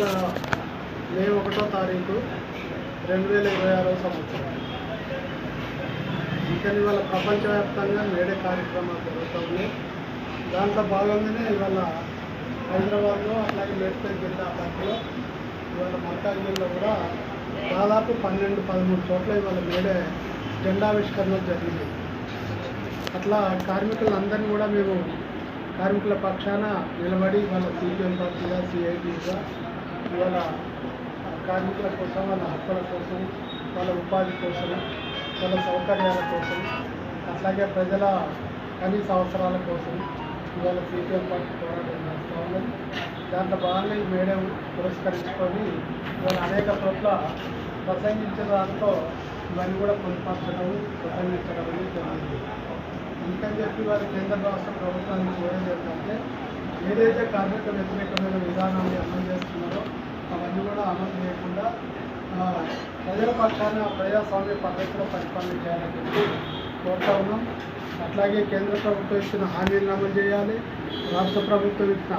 ఇవాళ మే 1వ తారీఖు 2026 సంవత్సరం. ఇంకా ఇవాళ ప్రపంచవ్యాప్తంగా మేడే కార్యక్రమాలు జరుగుతున్నాయి. దాంట్లో భాగంగానే ఇవాళ హైదరాబాద్లో అట్లాగే మేడ్చల్ జిల్లా పరిధిలో ఇవాళ మల్కాజ్గిరిలో కూడా దాదాపు 12-13 చోట్ల ఇవాళ మేడే జెండావిష్కరణ జరిగింది. అట్లా కార్మికులందరినీ కూడా మేము కార్మికుల పక్షాన నిలబడి వాళ్ళ సిపిఎం పార్టీగా సిఐటిగా ఇవాళ కార్మికుల కోసం, వాళ్ళ హక్కుల కోసం, వాళ్ళ ఉపాధి కోసం, వాళ్ళ సౌకర్యాల కోసం, అట్లాగే ప్రజల కనీస అవసరాల కోసం ఇవాళ సిపిఎం పార్టీ పోరాటం చేస్తూ ఉన్నది. దాంట్లో భాగంగా ఈ మేడం పురస్కరించుకొని ఇవాళ అనేక చోట్ల ప్రసంగించిన దాంట్లో ఇవన్నీ కూడా పొందుపరచడం, ప్రసంగించడం అనేది జరిగింది. అందుకని చెప్పి వారి కేంద్ర రాష్ట్ర ప్రభుత్వానికి కోరేది ఏంటంటే ఏదైతే కార్మిక వ్యతిరేకమైన విధానాన్ని అమలు చేస్తున్నారో అవన్నీ కూడా అమలు చేయకుండా ప్రజల పక్షాన ప్రజాస్వామ్య పద్ధతిలో పరిపాలన చేయాలని చెప్పి కోరుతా ఉన్నాం. అట్లాగే కేంద్ర ప్రభుత్వం ఇచ్చిన హామీలను అమలు చేయాలి, రాష్ట్ర ప్రభుత్వం ఇచ్చిన